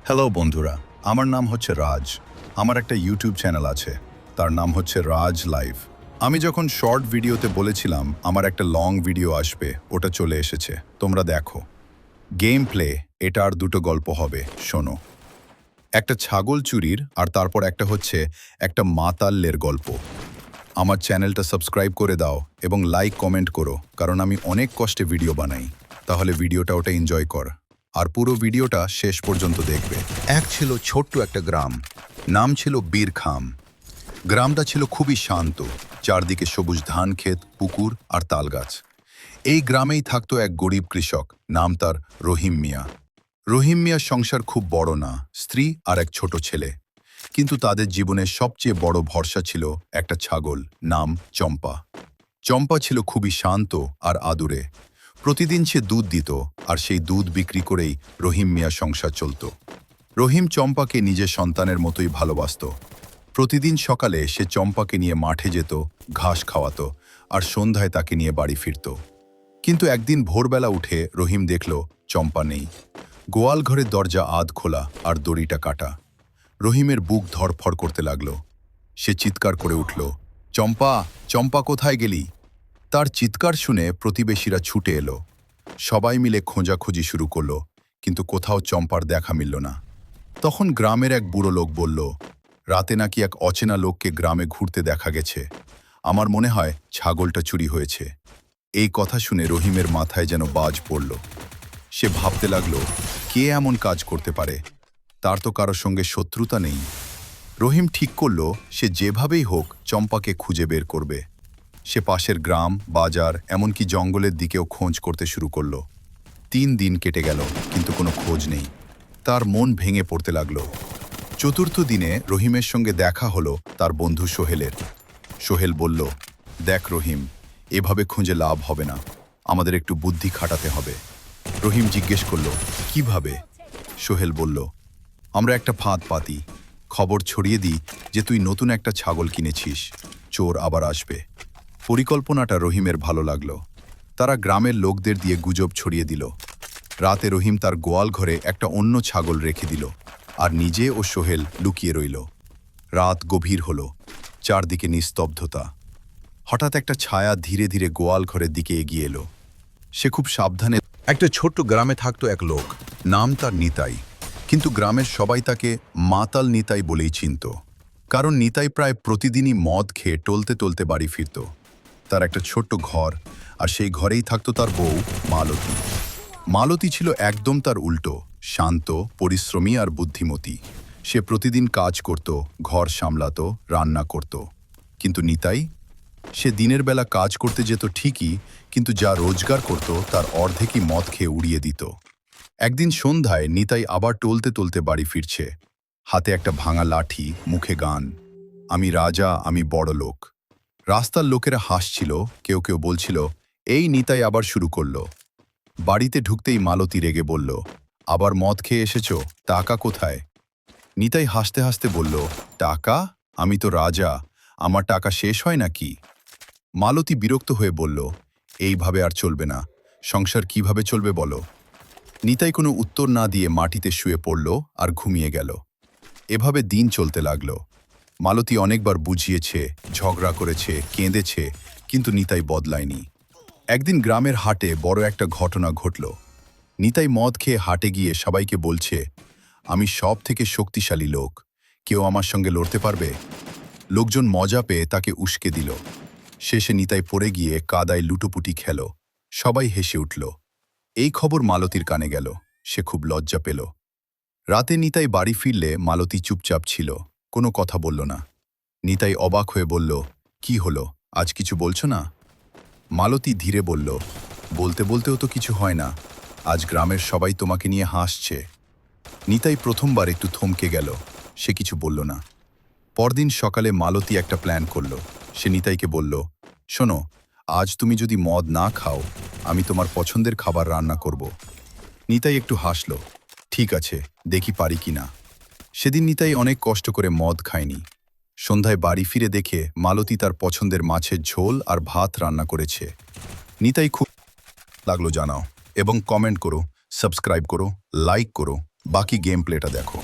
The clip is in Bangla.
হ্যালো বন্ধুরা, আমার নাম হচ্ছে রাজ। আমার একটা ইউটিউব চ্যানেল আছে, তার নাম হচ্ছে রাজ লাইভ। আমি যখন শর্ট ভিডিওতে বলেছিলাম আমার একটা লং ভিডিও আসবে, ওটা চলে এসেছে, তোমরা দেখো। গেম প্লে, এটা আর দুটো গল্প হবে, শোনো। একটা ছাগল চুরির, আর তারপর একটা হচ্ছে একটা মাতাল্লের গল্প। আমার চ্যানেলটা সাবস্ক্রাইব করে দাও এবং লাইক কমেন্ট করো, কারণ আমি অনেক কষ্টে ভিডিও বানাই। তাহলে ভিডিওটা ওটা এনজয় কর, আর পুরো ভিডিওটা শেষ পর্যন্ত দেখবে। এক ছিল ছোট্ট একটা গ্রাম, নাম ছিল বীরখাম। গ্রামটা ছিল খুবই শান্ত, চারদিকে সবুজ ধান ক্ষেত, পুকুর আর তালগাছ। এই গ্রামেই থাকতো এক গরিব কৃষক, নাম তার রহিম মিয়া। রহিম মিয়ার সংসার খুব বড় না, স্ত্রী আর এক ছোট ছেলে। কিন্তু তাদের জীবনের সবচেয়ে বড় ভরসা ছিল একটা ছাগল, নাম চম্পা। চম্পা ছিল খুবই শান্ত আর আদুরে। প্রতিদিন সে দুধ দিত, আর সেই দুধ বিক্রি করেই রহিম মিয়ার সংসার চলত। রহিম চম্পাকে নিজের সন্তানের মতোই ভালোবাসত। প্রতিদিন সকালে সে চম্পাকে নিয়ে মাঠে যেত, ঘাস খাওয়াতো, আর সন্ধ্যায় তাকে নিয়ে বাড়ি ফিরত। কিন্তু একদিন ভোরবেলা উঠে রহিম দেখল চম্পা নেই। গোয়াল ঘরের দরজা আধ খোলা আর দড়িটা কাটা। রহিমের বুক ধড়ফড় করতে লাগল। সে চিৎকার করে উঠল, চম্পা, চম্পা কোথায় গেলি? তার চিৎকার শুনে প্রতিবেশীরা ছুটে এলো। সবাই মিলে খোঁজাখুঁজি শুরু করলো, কিন্তু কোথাও চম্পার দেখা মিলল না। তখন গ্রামের এক বুড়ো লোক বলল, রাতে নাকি এক অচেনা লোককে গ্রামে ঘুরতে দেখা গেছে। আমার মনে হয় ছাগলটা চুরি হয়েছে। এই কথা শুনে রহিমের মাথায় যেন বাজ পড়ল। সে ভাবতে লাগলো, কে এমন কাজ করতে পারে? তার তো কারোর সঙ্গে শত্রুতা নেই। রহিম ঠিক করল, সে যেভাবেই হোক চম্পাকে খুঁজে বের করবে। সে পাশের গ্রাম, বাজার, এমনকি জঙ্গলের দিকেও খোঁজ করতে শুরু করল। 3 দিন কেটে গেল, কিন্তু কোনো খোঁজ নেই। তার মন ভেঙে পড়তে লাগলো। চতুর্থ দিনে রহিমের সঙ্গে দেখা হলো তার বন্ধু সোহেলের। সোহেল বলল, দেখ রহিম, এভাবে খুঁজে লাভ হবে না, আমাদের একটু বুদ্ধি খাটাতে হবে। রহিম জিজ্ঞেস করল, কিভাবে? সোহেল বলল, আমরা একটা ফাঁদ পাতি, খবর ছড়িয়ে দিই যে তুই নতুন একটা ছাগল কিনেছিস, চোর আবার আসবে। পরিকল্পনাটা রহিমের ভালো লাগলো। তারা গ্রামের লোকদের দিয়ে গুজব ছড়িয়ে দিল। রাতে রহিম তার গোয়াল ঘরে একটা অন্য ছাগল রেখে দিল, আর নিজে ও সোহেল লুকিয়ে রইল। রাত গভীর হলো, চারদিকে নিস্তব্ধতা। হঠাৎ একটা ছায়া ধীরে ধীরে গোয়াল ঘরের দিকে এগিয়ে এলো। সে খুব সাবধানে। একটা ছোট্ট গ্রামে থাকতো এক লোক, নাম তার নিতাই। কিন্তু গ্রামের সবাই তাকে মাতাল নিতাই বলেই চিনত, কারণ নিতাই প্রায় প্রতিদিনই মদ খেয়ে টলতে টলতে বাড়ি ফিরত। তার একটা ছোট্ট ঘর, আর সেই ঘরেই থাকতো তার বউ মালতী। মালতী ছিল একদম তার উল্টো, শান্ত, পরিশ্রমী আর বুদ্ধিমতী। সে প্রতিদিন কাজ করত, ঘর সামলাতো, রান্না করত। কিন্তু নিতাই, সে দিনের বেলা কাজ করতে যেত ঠিকই, কিন্তু যা রোজগার করত তার অর্ধেকই মদ খেয়ে উড়িয়ে দিত। একদিন সন্ধ্যায় নিতাই আবার টলতে টলতে বাড়ি ফিরছে, হাতে একটা ভাঙা লাঠি, মুখে গান, আমি রাজা, আমি বড় লোক। রাস্তার লোকেরা হাসছিল, কেউ কেউ বলছিল, এই নিতাই আবার শুরু করলো। বাড়িতে ঢুকতেই মালতী রেগে বলল, আবার মদ খেয়ে এসেছ, টাকা কোথায়? নিতাই হাসতে হাসতে বলল, টাকা? আমি তো রাজা, আমার টাকা শেষ হয় নাকি? মালতী বিরক্ত হয়ে বলল, এইভাবে আর চলবে না, সংসার কিভাবে চলবে বলো? নিতাই কোনো উত্তর না দিয়ে মাটিতে শুয়ে পড়ল আর ঘুমিয়ে গেল। এভাবে দিন চলতে লাগল। মালতী অনেকবার বুঝিয়েছে, ঝগড়া করেছে, কেঁদেছে, কিন্তু নিতাই বদলায়নি। একদিন গ্রামের হাটে বড় একটা ঘটনা ঘটল। নিতাই মদ খেয়ে হাটে গিয়ে সবাইকে বলছে, আমি সব থেকে শক্তিশালী লোক, কেউ আমার সঙ্গে লড়তে পারবে? লোকজন মজা পেয়ে তাকে উস্কে দিল। শেষে নিতাই পড়ে গিয়ে কাদায় লুটোপুটি খেল। সবাই হেসে উঠল। এই খবর মালতীর কানে গেল। সে খুব লজ্জা পেল। রাতে নিতাই বাড়ি ফিরলে মালতী চুপচাপ ছিল, কোনো কথা বলল না। নিতাই অবাক হয়ে বলল, কি হলো, আজ কিছু বলছো না? মালতী ধীরে বলল, বলতে বলতেও তো কিছু হয় না, আজ গ্রামের সবাই তোমাকে নিয়ে হাসছে। নিতাই প্রথমবার একটু থমকে গেল, সে কিছু বলল না। পরদিন সকালে মালতী একটা প্ল্যান করল। সে নিতাইকে বলল, শোনো, আজ তুমি যদি মদ না খাও, আমি তোমার পছন্দের খাবার রান্না করব। নিতাই একটু হাসল, ঠিক আছে, দেখি পারি কি না। সেদিন নিতাই অনেক কষ্ট করে মদ খায়নি। সন্ধ্যায় বাড়ি ফিরে দেখে মালতী তার পছন্দের মাছের ঝোল আর ভাত রান্না করেছে। নিতাই খুব লাগলো জানাও, এবং কমেন্ট করো, সাবস্ক্রাইব করো, লাইক করো। বাকি গেম প্লেটা দেখো।